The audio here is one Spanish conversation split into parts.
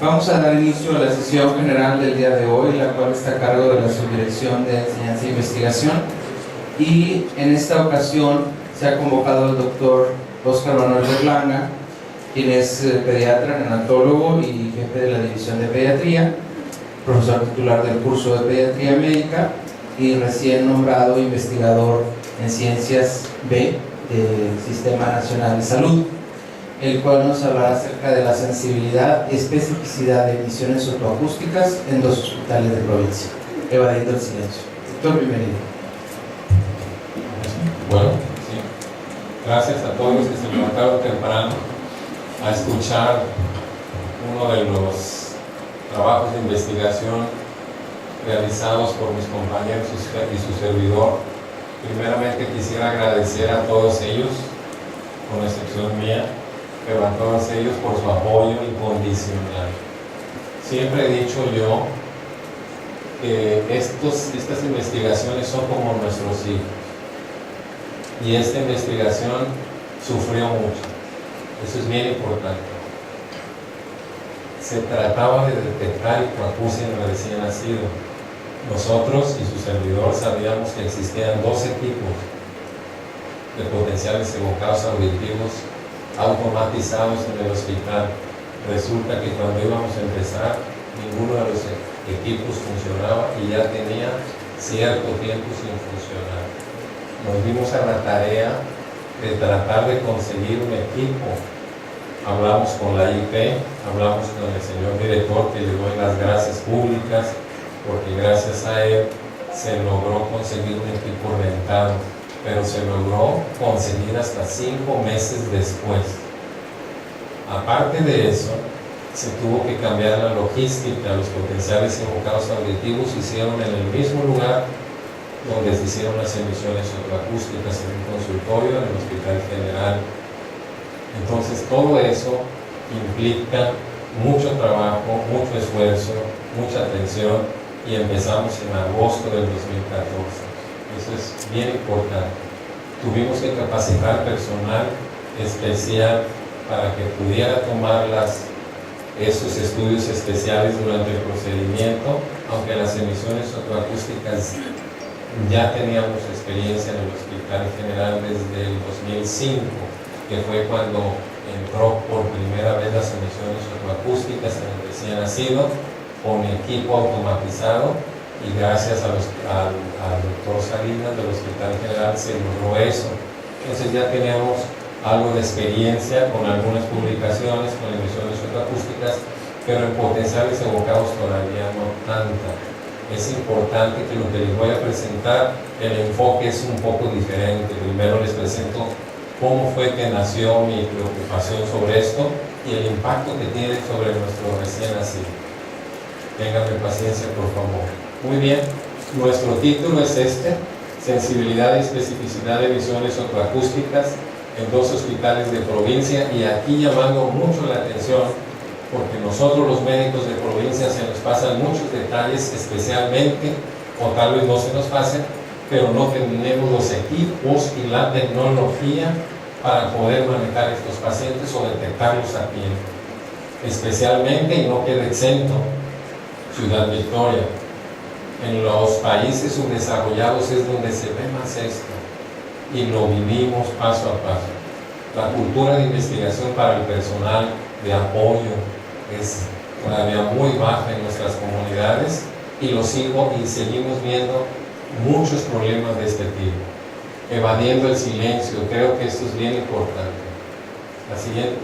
Vamos a dar inicio a la sesión general del día de hoy, la cual está a cargo de la Subdirección de Enseñanza e Investigación. Y en esta ocasión se ha convocado al doctor Óscar Manuel Berlanga, quien es pediatra, neonatólogo y jefe de la División de Pediatría, profesor titular del curso de Pediatría Médica y recién nombrado investigador en Ciencias B del Sistema Nacional de Salud, el cual nos hablará acerca de la sensibilidad y especificidad de emisiones otoacústicas en 2 hospitales de provincia. Evadiendo el silencio. Doctor, bienvenido. Bueno, sí. Gracias a todos los que se levantaron temprano a escuchar uno de los trabajos de investigación realizados por mis compañeros y su servidor. Primeramente quisiera agradecer a todos ellos, con excepción mía, pero a todos ellos por su apoyo incondicional. Siempre he dicho yo que estas investigaciones son como nuestros hijos, y esta investigación sufrió mucho. Eso es bien importante. Se trataba de detectar hipoacusia en el recién nacido. Nosotros y su servidor sabíamos que existían 2 tipos de potenciales evocados auditivos automatizados en el hospital. Resulta que cuando íbamos a empezar, ninguno de los equipos funcionaba y ya tenía cierto tiempo sin funcionar. Nos dimos a la tarea de tratar de conseguir un equipo. Hablamos con la IP, hablamos con el señor director, que le doy las gracias públicas, porque gracias a él se logró conseguir un equipo rentado, pero se logró conseguir hasta 5 meses después. Aparte de eso, se tuvo que cambiar la logística. Los potenciales invocados auditivos se hicieron en el mismo lugar donde se hicieron las emisiones otoacústicas, en un consultorio en el Hospital General. Entonces todo eso implica mucho trabajo, mucho esfuerzo, mucha atención, y empezamos en agosto del 2014. Eso es bien importante. Tuvimos que capacitar personal especial para que pudiera tomar esos estudios especiales durante el procedimiento, aunque las emisiones otoacústicas ya teníamos experiencia en el Hospital General desde el 2005, que fue cuando entró por primera vez las emisiones otoacústicas en el recién nacido, con equipo automatizado, y gracias al doctor Salinas del Hospital General se logró eso. Entonces ya teníamos algo de experiencia con algunas publicaciones, con emisiones otoacústicas, pero en potenciales evocados todavía no tanta. Es importante que lo que les voy a presentar, el enfoque es un poco diferente. Primero les presento cómo fue que nació mi preocupación sobre esto y el impacto que tiene sobre nuestro recién nacido. Ténganme paciencia, por favor. Muy bien, nuestro título es sensibilidad y especificidad de emisiones otoacústicas en 2 hospitales de provincia, y aquí llamando mucho la atención, porque nosotros los médicos de provincia se nos pasan muchos detalles, especialmente, o tal vez no se nos pasen, pero no tenemos los equipos y la tecnología para poder manejar estos pacientes o detectarlos a tiempo. Especialmente, y no queda exento, Ciudad Victoria. En los países subdesarrollados es donde se ve más esto, y lo vivimos paso a paso. La cultura de investigación para el personal de apoyo es todavía muy baja en nuestras comunidades, y seguimos viendo muchos problemas de este tipo. Evadiendo el silencio, creo que esto es bien importante. La siguiente.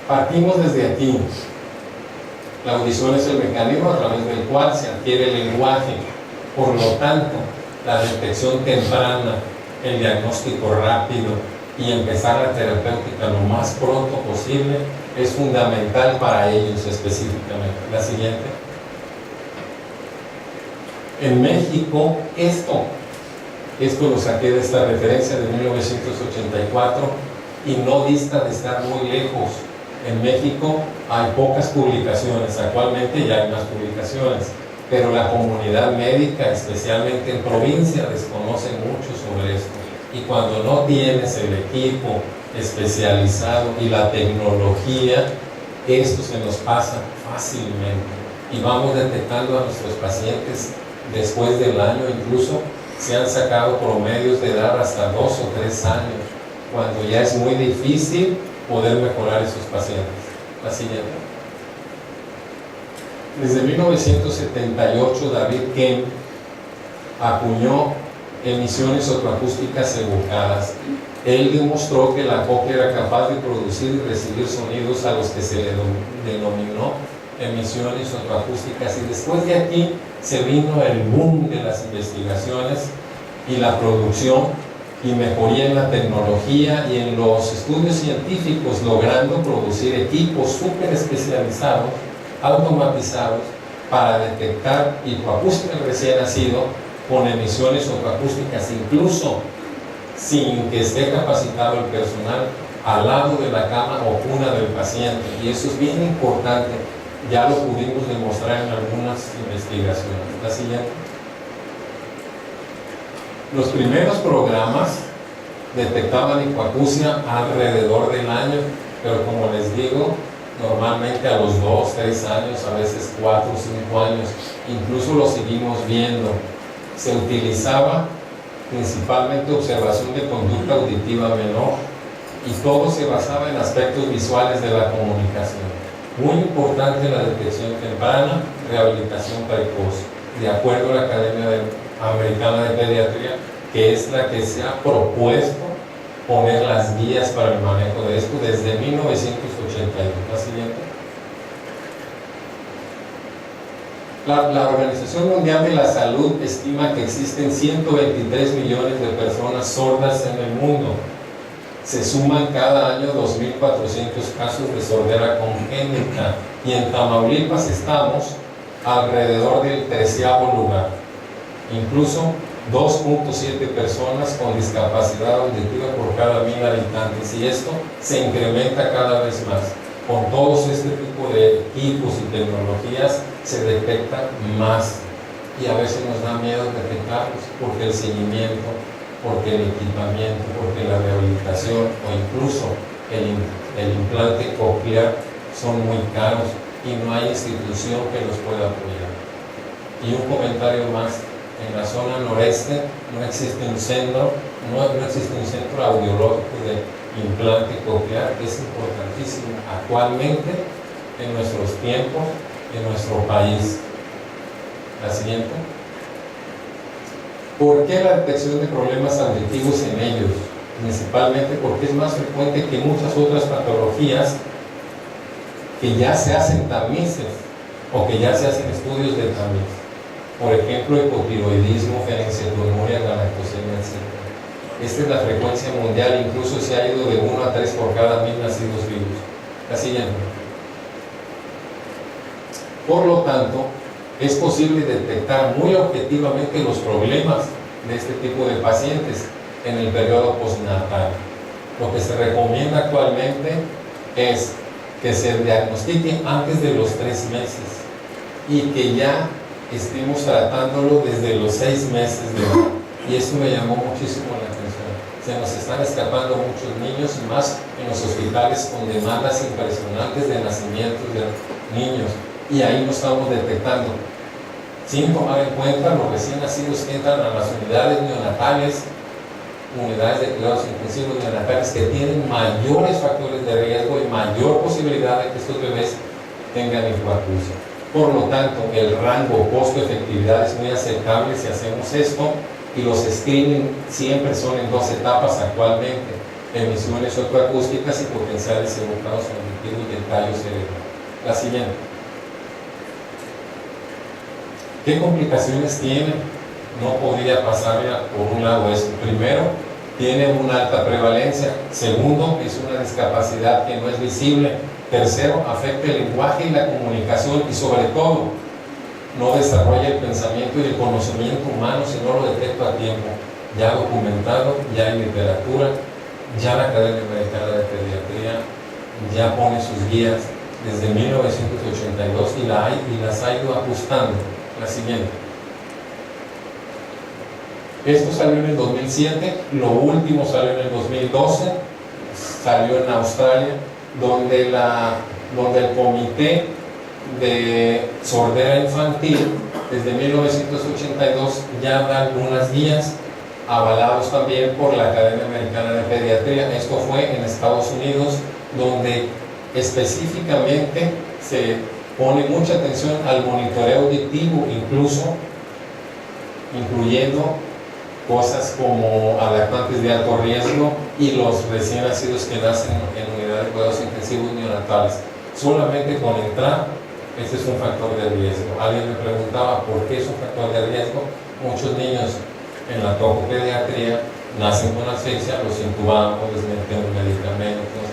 Partimos desde aquí. La audición es el mecanismo a través del cual se adquiere el lenguaje. Por lo tanto, la detección temprana, el diagnóstico rápido y empezar la terapéutica lo más pronto posible es fundamental para ellos específicamente. La siguiente. En México, esto lo saqué de esta referencia de 1984 y no dista de estar muy lejos. En México hay pocas publicaciones, actualmente ya hay más publicaciones, pero la comunidad médica, especialmente en provincia, desconoce mucho sobre esto. Y cuando no tienes el equipo especializado y la tecnología, Esto se nos pasa fácilmente y vamos detectando a nuestros pacientes después del año. Incluso se han sacado promedios de edad hasta 2 o 3 años, cuando ya es muy difícil poder mejorar esos pacientes. La siguiente. Desde 1978, David Kemp acuñó emisiones otoacústicas evocadas. Él demostró que la cóclea era capaz de producir y recibir sonidos a los que se le denominó emisiones otoacústicas, y después de aquí se vino el boom de las investigaciones y la producción y mejoría en la tecnología y en los estudios científicos, logrando producir equipos súper especializados, automatizados, para detectar hipoacústica en recién nacido con emisiones otoacústicas, incluso sin que esté capacitado el personal al lado de la cama o cuna del paciente. Y eso es bien importante, ya lo pudimos demostrar en algunas investigaciones. La siguiente. Los primeros programas detectaban hipoacusia alrededor del año, pero como les digo, normalmente a los 2, 3 años, a veces 4 o 5 años, incluso lo seguimos viendo. Se utilizaba principalmente observación de conducta auditiva menor, y todo se basaba en aspectos visuales de la comunicación. Muy importante la detección temprana, rehabilitación precoz, de acuerdo a la Academia Americana de Pediatría, que es la que se ha propuesto poner las guías para el manejo de esto desde 1982. La siguiente. La Organización Mundial de la Salud estima que existen 123 millones de personas sordas en el mundo. Se suman cada año 2.400 casos de sordera congénita, y en Tamaulipas estamos alrededor del 13º lugar. Incluso 2.7 personas con discapacidad auditiva por cada 1.000 habitantes, y esto se incrementa cada vez más. Con todos este tipo de equipos y tecnologías se detecta más, y a veces nos da miedo detectarlos porque el seguimiento, porque el equipamiento, porque la rehabilitación o incluso el implante coclear son muy caros y no hay institución que los pueda apoyar. Y un comentario más: en la zona noreste no existe un centro audiológico de implante coclear, que es importantísimo actualmente en nuestros tiempos, en nuestro país. La siguiente. ¿Por qué la detección de problemas auditivos en ellos? Principalmente porque es más frecuente que muchas otras patologías que ya se hacen tamices o que ya se hacen estudios de tamiz. Por ejemplo, hipotiroidismo, ferenceitonuria, galactosemia, etc. Esta es la frecuencia mundial, incluso se ha ido de 1 a 3 por cada 1.000 nacidos vivos. La siguiente. Por lo tanto, es posible detectar muy objetivamente los problemas de este tipo de pacientes en el periodo postnatal. Lo que se recomienda actualmente es que se diagnostique antes de los 3 meses y que ya estemos tratándolo desde los 6 meses de edad. Y esto me llamó muchísimo la atención. Se nos están escapando muchos niños, y más en los hospitales con demandas impresionantes de nacimientos de niños, y ahí no estamos detectando, sin tomar en cuenta los recién nacidos que entran a las unidades neonatales, unidades de cuidados intensivos neonatales, que tienen mayores factores de riesgo y mayor posibilidad de que estos bebés tengan hipoacusia. Por lo tanto, el rango costo-efectividad es muy aceptable si hacemos esto, y los screening siempre son en 2 etapas actualmente: emisiones otoacústicas y potenciales evocados auditivos del tallo cerebral. La siguiente. ¿Qué complicaciones tiene? No podría pasarla por un lado esto. Primero, tiene una alta prevalencia. Segundo, es una discapacidad que no es visible. Tercero, afecta el lenguaje y la comunicación, y sobre todo, no desarrolla el pensamiento y el conocimiento humano si no lo detecta a tiempo. Ya documentado, ya hay literatura, ya la Academia Americana de Pediatría ya pone sus guías desde 1982 y las ha ido ajustando. La siguiente. Esto salió en el 2007, lo último salió en el 2012, salió en Australia, donde el Comité de Sordera Infantil desde 1982 ya da algunas guías avalados también por la Academia Americana de Pediatría. Esto fue en Estados Unidos, donde específicamente se pone mucha atención al monitoreo auditivo, incluyendo cosas como lactantes de alto riesgo y los recién nacidos que nacen en unidades de cuidados intensivos neonatales. Solamente con entrar, este es un factor de riesgo. Alguien me preguntaba por qué es un factor de riesgo. Muchos niños en la tocopediatría nacen con asfixia, los intubamos, les metemos medicamentos,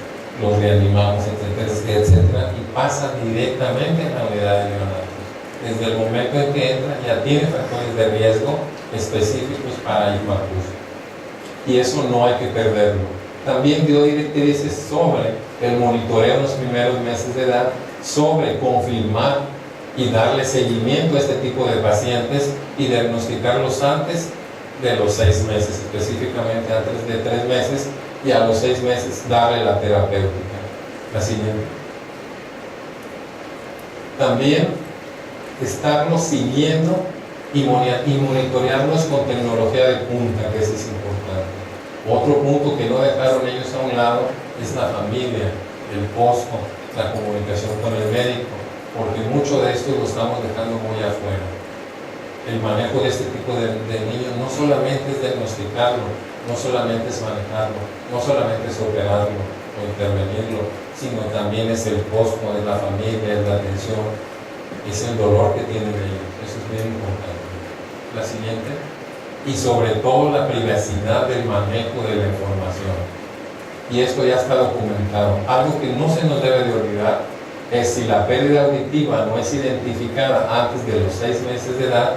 los reanimamos, etcétera, etcétera, y pasa directamente a la unidad de neonatos. Desde el momento en que entra ya tiene factores de riesgo específicos para hipoacusia. Y eso no hay que perderlo. También dio directrices sobre el monitoreo en los primeros meses de edad, sobre confirmar y darle seguimiento a este tipo de pacientes y diagnosticarlos antes de los 6 meses, específicamente antes de 3 meses, y a los 6 meses darle la terapéutica. La siguiente. También estarlos siguiendo y monitorearlos con tecnología de punta, que eso es importante. Otro punto que no dejaron ellos a un lado es la familia, el posto, la comunicación con el médico, porque mucho de esto lo estamos dejando muy afuera. El manejo de este tipo de niños no solamente es diagnosticarlo, no solamente es manejarlo, no solamente es operarlo o intervenirlo, sino también es el posto, es la familia, es la atención, es el dolor que tienen ellos. Eso es bien importante. La siguiente. Y sobre todo la privacidad del manejo de la información. Y esto ya está documentado. Algo que no se nos debe de olvidar es si la pérdida auditiva no es identificada antes de los 6 meses de edad,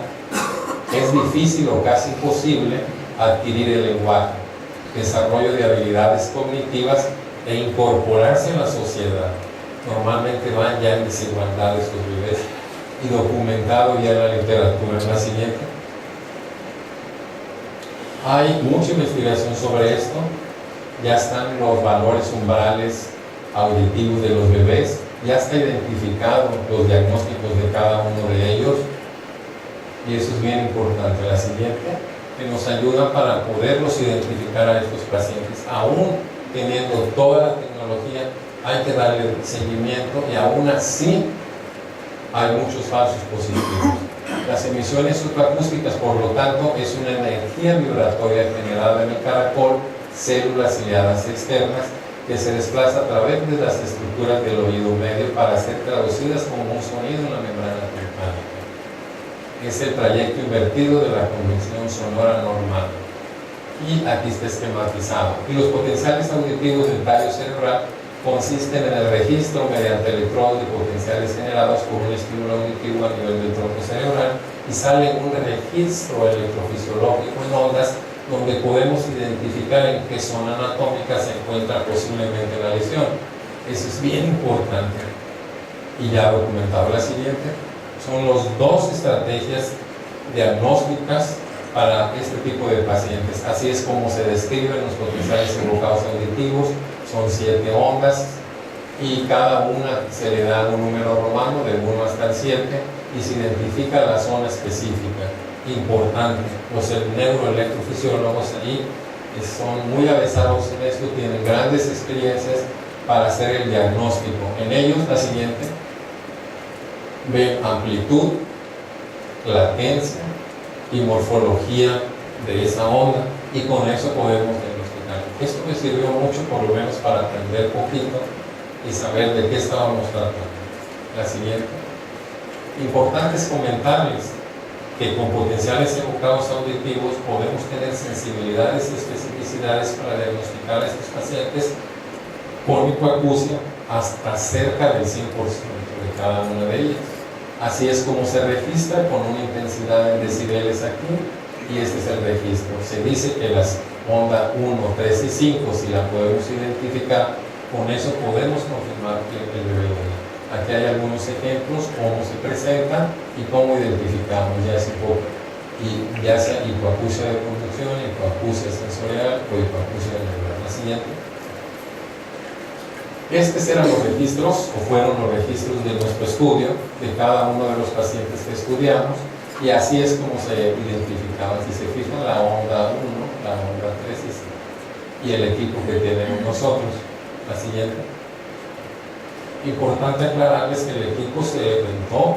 es difícil o casi imposible adquirir el lenguaje, desarrollo de habilidades cognitivas e incorporarse a la sociedad. Normalmente van ya en desigualdad estos bebés y documentado ya en la literatura. En la siguiente. Hay mucha investigación sobre esto. Ya están los valores umbrales auditivos de los bebés, ya está identificado los diagnósticos de cada uno de ellos, y eso es bien importante. La siguiente, que nos ayuda para poderlos identificar a estos pacientes. Aún teniendo toda la tecnología, hay que darle seguimiento, y aún así hay muchos falsos positivos. Las emisiones supraacústicas, por lo tanto, es una energía vibratoria generada en el caracol, células ciliadas externas, que se desplaza a través de las estructuras del oído medio para ser traducidas como un sonido en la membrana timpánica. Es el trayecto invertido de la conducción sonora normal. Y aquí está esquematizado. Y los potenciales auditivos del tallo cerebral consisten en el registro mediante electrodos de potenciales generados por un estímulo auditivo a nivel del tronco cerebral, y sale un registro electrofisiológico en ondas donde podemos identificar en qué zona anatómica se encuentra posiblemente la lesión. Eso es bien importante y ya documentado. La siguiente son las 2 estrategias diagnósticas para este tipo de pacientes. Así es como se describen los potenciales evocados auditivos. Son 7 ondas y cada una se le da un número romano del 1 hasta el 7 y se identifica la zona específica. Importante, los neuroelectrofisiólogos ahí son muy avesados en esto, tienen grandes experiencias para hacer el diagnóstico. En ellos, la siguiente, ven amplitud, latencia y morfología de esa onda, y con eso podemos diagnosticar. Esto me sirvió mucho, por lo menos, para aprender poquito y saber de qué estábamos tratando. La siguiente. Importantes comentarles que con potenciales evocados auditivos podemos tener sensibilidades y especificidades para diagnosticar a estos pacientes con hipoacusia hasta cerca del 100% de cada una de ellas. Así es como se registra, con una intensidad en decibeles aquí, y este es el registro. Se dice que las ondas 1, 3 y 5, si la podemos identificar, con eso podemos confirmar que el bebé lo ve. Aquí hay algunos ejemplos, cómo se presentan y cómo identificamos, ya sea hipoacusia de conducción, hipoacusia sensorial o hipoacusia neural. La siguiente. Estos eran los registros, o fueron los registros de nuestro estudio, de cada uno de los pacientes que estudiamos, y así es como se identificaban. Si se fijan, la onda 1, la onda 3 y el equipo que tenemos nosotros. La siguiente. Importante aclararles que el equipo se inventó,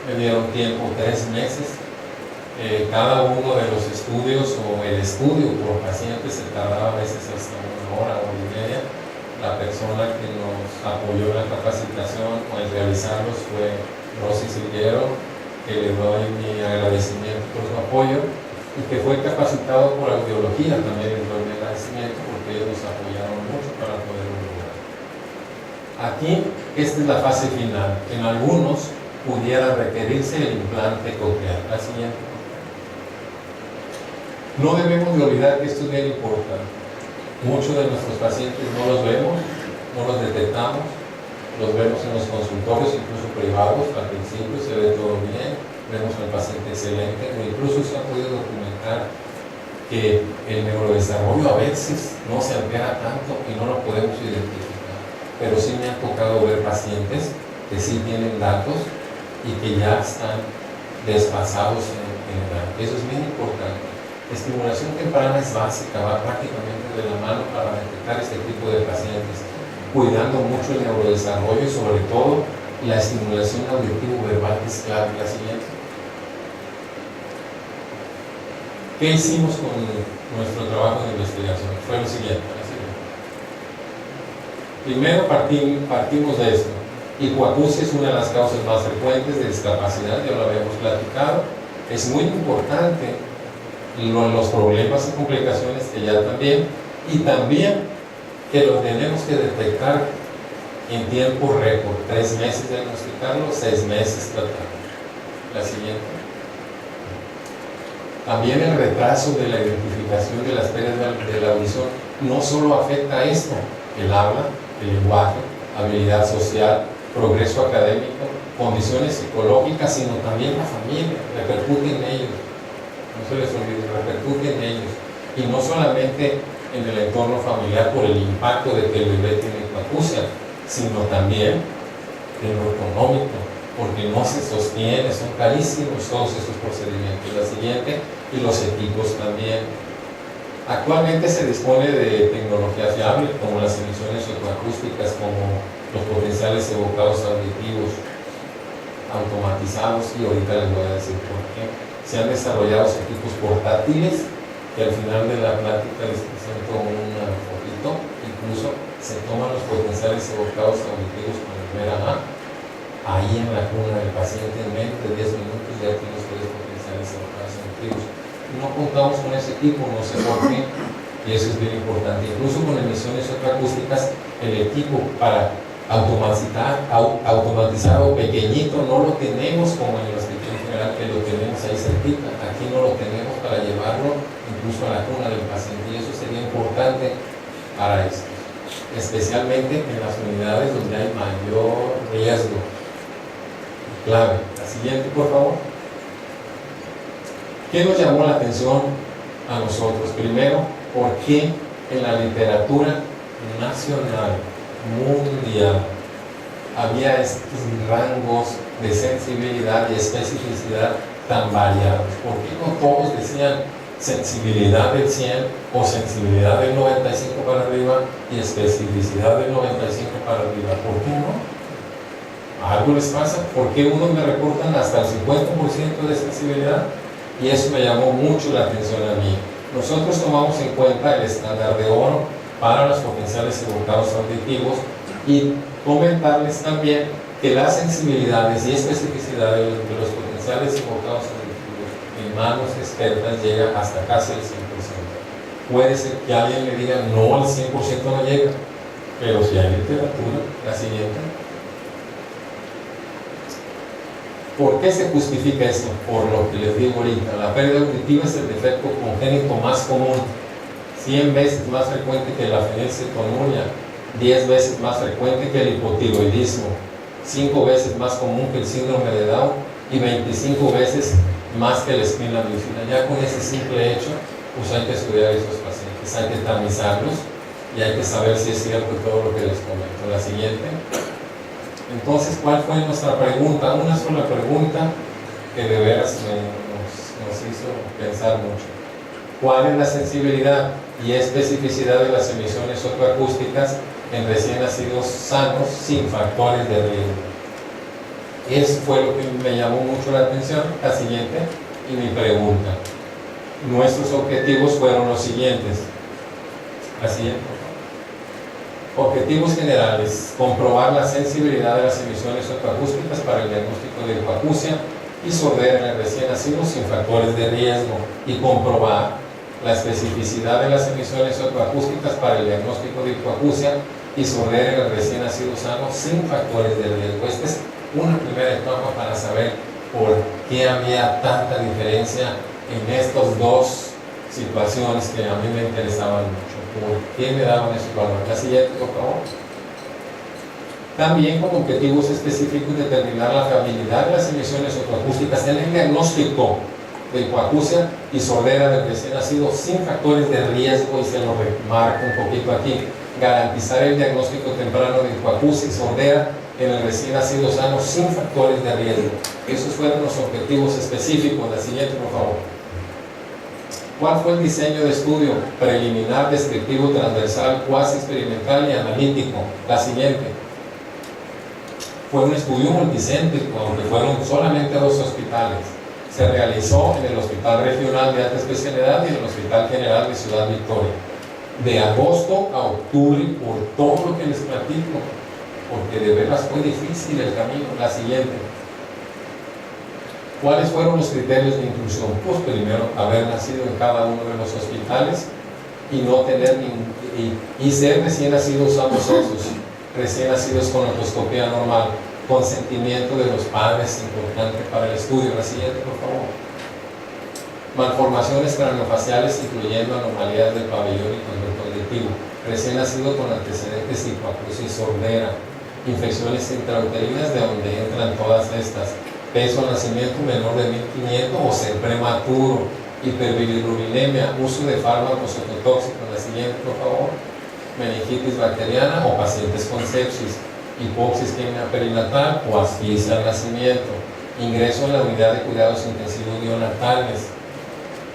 me dieron tiempo 3 meses. Cada uno de los estudios o el estudio por paciente se tardaba a veces hasta 1 hora, 1 hora y media. La persona que nos apoyó en la capacitación o en realizarlos fue Rosy Silguero, que le doy mi agradecimiento por su apoyo, y que fue capacitado por audiología, también les doy mi agradecimiento porque ellos nos apoyaron mucho para poderlo lograr. Aquí, esta es la fase final. En algunos pudiera requerirse el implante coclear. La siguiente. No debemos de olvidar que esto es bien importante. Muchos de nuestros pacientes no los vemos, no los detectamos, los vemos en los consultorios, incluso privados. Al principio se ve todo bien, vemos al paciente excelente, o incluso se ha podido documentar que el neurodesarrollo a veces no se altera tanto y no lo podemos identificar. Pero sí me ha tocado ver pacientes que sí tienen datos y que ya están desfasados en edad. Eso es bien importante. Estimulación temprana es básica, va prácticamente de la mano para detectar este tipo de pacientes, cuidando mucho el neurodesarrollo y sobre todo la estimulación auditivo-verbal, que es clave. La siguiente. ¿Qué hicimos con nuestro trabajo de investigación? Fue lo siguiente. Primero partimos de esto. Hipoacusia es una de las causas más frecuentes de discapacidad, ya lo habíamos platicado. Es muy importante los problemas y complicaciones que ya también, y también que lo tenemos que detectar en tiempo récord, 3 meses diagnosticarlo, 6 meses tratarlo. La siguiente. También el retraso de la identificación de las pérdidas de la audición no solo afecta a esto, el habla, el lenguaje, habilidad social, progreso académico, condiciones psicológicas, sino también la familia, repercute en ellos. No se les olvide, repercute en ellos, y no solamente en el entorno familiar por el impacto de que el bebé tiene hipoacusia, sino también en lo económico, porque no se sostiene, son carísimos todos esos procedimientos. La siguiente, y los equipos también. Actualmente se dispone de tecnología fiable, como las emisiones ecoacústicas, como los potenciales evocados auditivos automatizados, y ahorita les voy a decir por qué. Se han desarrollado equipos portátiles, que al final de la plática les presento una fotito. Incluso se toman los potenciales evocados auditivos con el VERA ahí en la cuna del paciente, en menos de 10 minutos ya tiene los 3 potenciales evocados auditivos. No contamos con ese equipo, no sé por qué, y eso es bien importante. Incluso con emisiones ecoacústicas, el equipo para automatizar o pequeñito no lo tenemos como en el hospital general, que lo tenemos ahí cerquita. Aquí no lo tenemos para llevarlo incluso a la cuna del paciente, y eso sería importante para esto, especialmente en las unidades donde hay mayor riesgo. Clave. La siguiente, por favor. ¿Qué nos llamó la atención a nosotros? Primero, ¿por qué en la literatura nacional, mundial, había estos rangos de sensibilidad y especificidad tan variados? ¿Por qué no todos decían sensibilidad del 100 o sensibilidad del 95 para arriba y especificidad del 95 para arriba? ¿Por qué no? ¿Algo les pasa? ¿Por qué unos me reportan hasta el 50% de sensibilidad? Y eso me llamó mucho la atención a mí. Nosotros tomamos en cuenta el estándar de oro para los potenciales evocados auditivos, y comentarles también que las sensibilidades y especificidades de los potenciales evocados auditivos en manos expertas llega hasta casi el 100%. Puede ser que alguien me diga, no, el 100% no llega, pero si hay literatura. La siguiente. ¿Por qué se justifica esto? Por lo que les digo ahorita. La pérdida auditiva es el defecto congénito más común, 100 veces más frecuente que la fenilcetonuria, 10 veces más frecuente que el hipotiroidismo, 5 veces más común que el síndrome de Down y 25 veces más que la espina bífida. Ya con ese simple hecho, pues hay que estudiar a esos pacientes, hay que tamizarlos y hay que saber si es cierto todo lo que les comento. La siguiente. Entonces, ¿cuál fue nuestra pregunta? Una sola pregunta que de veras nos hizo pensar mucho. ¿Cuál es la sensibilidad y especificidad de las emisiones otoacústicas en recién nacidos sanos sin factores de riesgo? Eso fue lo que me llamó mucho la atención. La siguiente, y mi pregunta. Nuestros objetivos fueron los siguientes. La siguiente. Objetivos generales: comprobar la sensibilidad de las emisiones otoacústicas para el diagnóstico de hipoacusia y sordera en el recién nacido sin factores de riesgo, y comprobar la especificidad de las emisiones otoacústicas para el diagnóstico de hipoacusia y sordera en el recién nacido sano sin factores de riesgo. Esta es una primera etapa para saber por qué había tanta diferencia en estas dos situaciones que a mí me interesaban mucho. ¿Por qué me daban esos valores? La siguiente, por favor. También como objetivos específicos determinar la fiabilidad de las emisiones otoacústicas en el diagnóstico de hipoacusia y sordera del recién nacido sin factores de riesgo, y se lo remarco un poquito aquí. Garantizar el diagnóstico temprano de hipoacusia y sordera en el recién nacido sano sin factores de riesgo. Esos fueron los objetivos específicos. La siguiente, por favor. ¿Cuál fue el diseño de estudio? Preliminar, descriptivo, transversal, cuasi experimental y analítico. La siguiente. Fue un estudio multicéntrico, aunque fueron solamente 2 hospitales. Se realizó en el Hospital Regional de Alta Especialidad y en el Hospital General de Ciudad Victoria. De agosto a octubre, por todo lo que les platico, porque de veras fue difícil el camino. La siguiente. ¿Cuáles fueron los criterios de inclusión? Pues primero, haber nacido en cada uno de los hospitales y no tener y ser recién nacidos ambos sexos, recién nacidos con otoscopía normal, consentimiento de los padres, importante para el estudio. La siguiente, por favor. Malformaciones craneofaciales incluyendo anomalías del pabellón y conducto auditivo, recién nacido con antecedentes de hipoacusia y sordera, infecciones intrauterinas de donde entran todas estas, peso al nacimiento menor de 1500 o ser prematuro, hiperbilirubinemia, uso de fármacos ototóxicos. La siguiente, por favor. Meningitis bacteriana o pacientes con sepsis, hipoxia isquémica perinatal o asfixia al nacimiento, ingreso en la unidad de cuidados intensivos neonatales.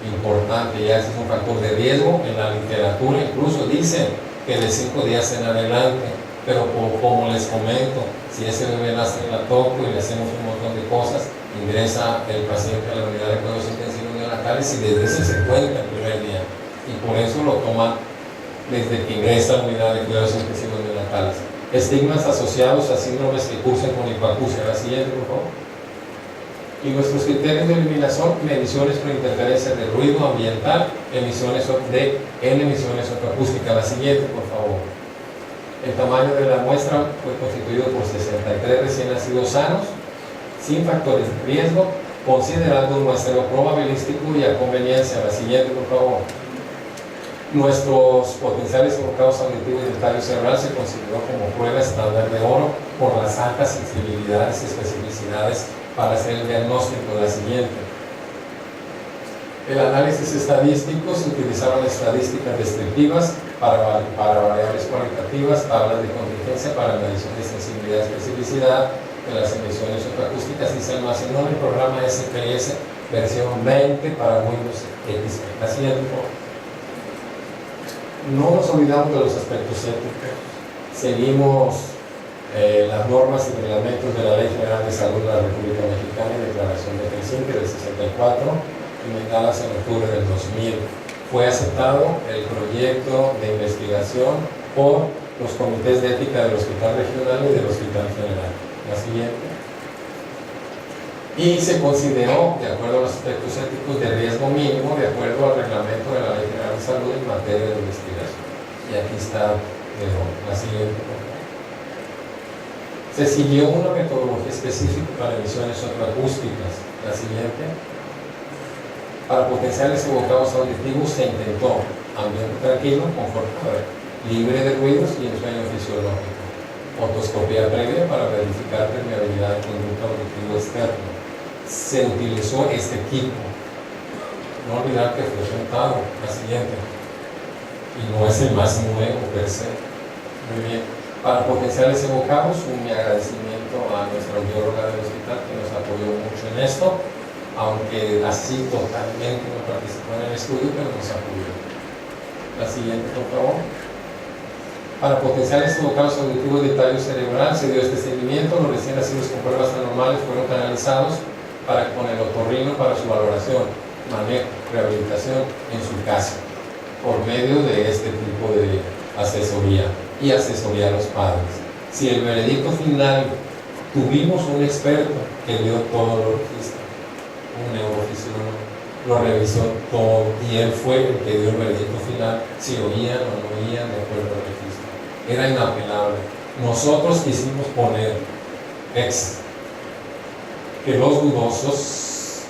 Importante, ya ese es un factor de riesgo. En la literatura incluso dicen que de 5 días en adelante, pero como les comento, si ese bebé nace en la toco y le hacemos un montón de cosas, ingresa el paciente a la unidad de cuidados intensivos neonatales y desde ese se cuenta el primer día, y por eso lo toman desde que ingresa a la unidad de cuidados intensivos neonatales. Estigmas asociados a síndromes que cursan con hipoacusia. La siguiente, por favor. Y nuestros criterios de eliminación: mediciones por interferencia de ruido ambiental, emisiones otoacústicas. La siguiente, por favor. El tamaño de la muestra fue constituido por 63 recién nacidos sanos, sin factores de riesgo, considerando un muestreo probabilístico y a conveniencia. La siguiente, por favor. Nuestros potenciales evocados auditivos del tallo cerebral se consideró como prueba estándar de oro por las altas sensibilidades y especificidades para hacer el diagnóstico. La siguiente. El análisis estadístico: se utilizaron estadísticas descriptivas para variables cualitativas, tablas de contingencia para medición de sensibilidad y especificidad de las emisiones otoacústicas, y se almacenó en el programa SPS versión 20 para Windows XP. La siguiente, por favor. No nos olvidamos de los aspectos éticos. Seguimos las normas y reglamentos de la Ley General de Salud de la República Mexicana y Declaración de Helsinki del 64, enmendadas en octubre del 2000. Fue aceptado el proyecto de investigación por los comités de ética del Hospital Regional y del Hospital General. La siguiente. Y se consideró, de acuerdo a los aspectos éticos, de riesgo mínimo, de acuerdo al reglamento de la Ley General de Salud en materia de investigación. Y aquí está la siguiente. Se siguió una metodología específica para emisiones otoacústicas. La siguiente. Para potenciales evocados auditivos se intentó ambiente tranquilo, confortable, libre de ruidos y un sueño fisiológico. Otoscopía previa para verificar permeabilidad del conducto auditivo externo. Se utilizó este equipo. No olvidar que fue rentado. La siguiente. y no es el más nuevo per se. Muy bien. Para potenciales evocados, un agradecimiento a nuestra bióloga del hospital que nos apoyó mucho en esto, aunque así totalmente no participó en el estudio, pero nos apoyó. La siguiente, por favor. Para potenciales evocados auditivos de tallo cerebral se dio este seguimiento. Los recién nacidos con pruebas anormales fueron canalizados con el otorrino para su valoración, manejo, rehabilitación en su casa, por medio de este tipo de asesoría y asesoría a los padres. Si el veredicto final tuvimos un experto que dio todo lo registro, un neurofisiólogo, lo revisó todo y él fue el que dio el veredicto final, si oían o no oían de acuerdo al registro. Era inapelable. Nosotros quisimos poner que los dudosos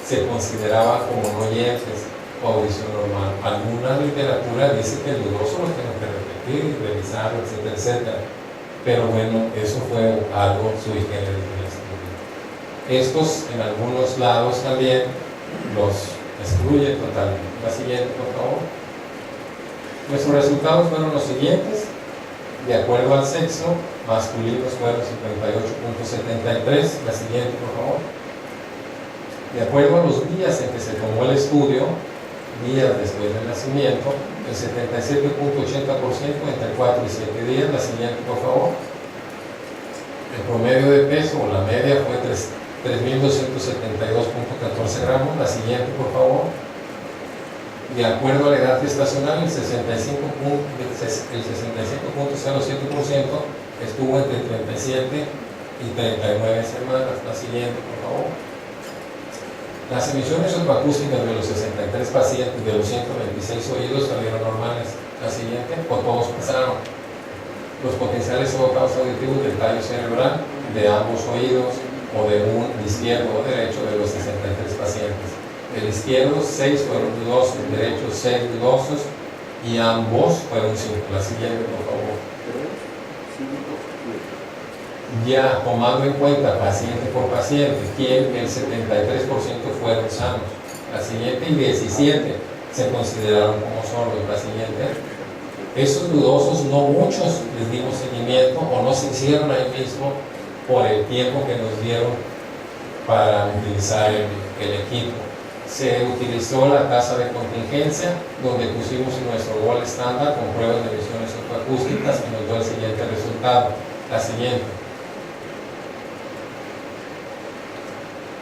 se consideraban como no oyentes o audición normal. Alguna literatura dice que el dudoso lo tiene que repetir, revisarlo, etcétera, etcétera. Pero bueno, eso fue algo sui generis del estudio. Estos en algunos lados también los excluyen totalmente. La siguiente, por favor. Nuestros resultados fueron los siguientes. De acuerdo al sexo, masculinos fueron 58.73. La siguiente, por favor. De acuerdo a los días en que se tomó el estudio, días después del nacimiento, el 77.80% entre 4 y 7 días. La siguiente, por favor. El promedio de peso, o la media, fue 3.272.14 gramos. La siguiente, por favor. De acuerdo a la edad gestacional, el 65.07% estuvo entre 37 y 39 semanas. La siguiente, por favor. Las emisiones subaacústicas de los 63 pacientes de los 126 oídos salieron normales. La siguiente, o todos pasaron. Los potenciales evocados auditivos del tallo cerebral de ambos oídos, o de un izquierdo o derecho, de los 63 pacientes. Del izquierdo, 6 fueron dudosos, del derecho, 6 dudosos, y ambos fueron 5. La siguiente, por favor. Ya tomando en cuenta paciente por paciente, quien el 73% fueron sanos. La siguiente, y 17 se consideraron como sordos. La siguiente. Esos dudosos, no muchos les dimos seguimiento o no se hicieron ahí mismo por el tiempo que nos dieron para utilizar el equipo. Se utilizó la tasa de contingencia, donde pusimos nuestro gol estándar con pruebas de emisiones acústicas y nos dio el siguiente resultado. La siguiente.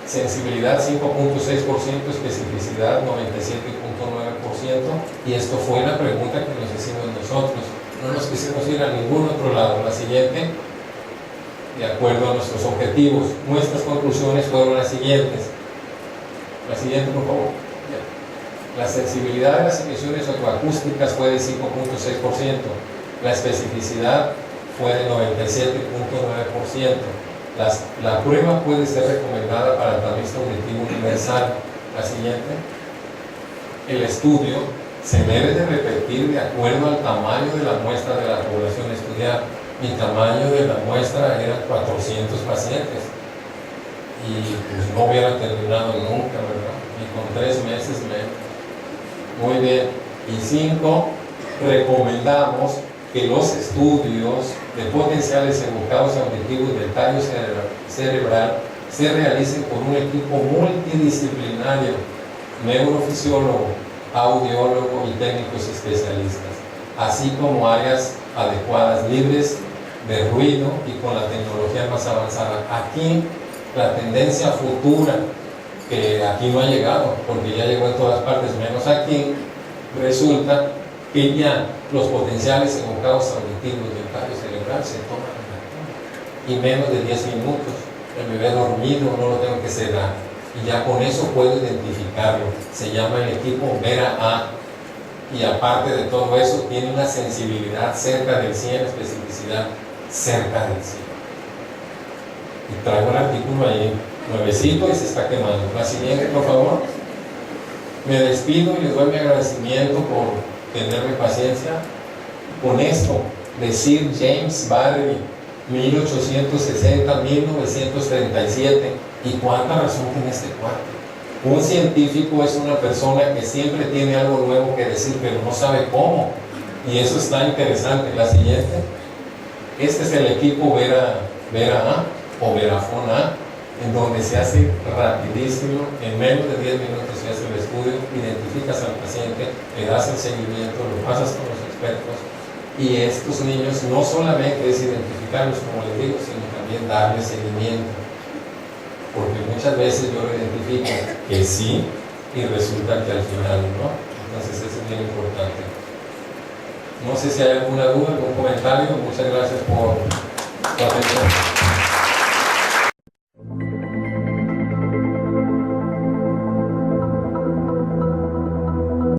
Sensibilidad 5.6%, especificidad 97.9%, y esto fue la pregunta que nos hicimos nosotros. No nos quisimos ir a ningún otro lado. La siguiente. De acuerdo a nuestros objetivos, nuestras conclusiones fueron las siguientes. La siguiente, por favor. La sensibilidad de las emisiones autoacústicas fue de 5.6%. La especificidad fue de 97.9%. La prueba puede ser recomendada para el tamiz auditivo universal. La siguiente. El estudio se debe de repetir de acuerdo al tamaño de la muestra de la población estudiada. Mi tamaño de la muestra era 400 pacientes. Y pues no hubiera terminado nunca, ¿verdad? Y con 3 meses menos. Muy bien. Y 5, recomendamos que los estudios de potenciales evocados auditivos del tallo cerebral se realicen por un equipo multidisciplinario, neurofisiólogo, audiólogo y técnicos especialistas, así como áreas adecuadas, libres de ruido y con la tecnología más avanzada. Aquí la tendencia futura, que aquí no ha llegado, porque ya llegó en todas partes menos aquí, resulta que ya los potenciales evocados auditivos del tallo cerebral se toman y menos de 10 minutos. El bebé dormido no lo tengo que sedar y ya con eso puedo identificarlo. Se llama el equipo Vera A, y aparte de todo eso tiene una sensibilidad cerca del 100, especificidad cerca del 100. Y traigo el artículo ahí nuevecito y se está quemando. La siguiente, por favor. Me despido y les doy mi agradecimiento por tenerme paciencia. Con esto, decir James Barry, 1860-1937, y cuánta razón tiene este cuarto. Un científico es una persona que siempre tiene algo nuevo que decir, pero no sabe cómo. Y eso está interesante. La siguiente, este es el equipo Vera A o Verafone A, en donde se hace rapidísimo, en menos de 10 minutos se hace el estudio, identificas al paciente, le das el seguimiento, lo pasas con los expertos, y estos niños no solamente es identificarlos, como les digo, sino también darles seguimiento, porque muchas veces yo lo identifico que sí, y resulta que al final no. Entonces eso es bien importante. No sé si hay alguna duda, algún comentario. Muchas gracias por su atención.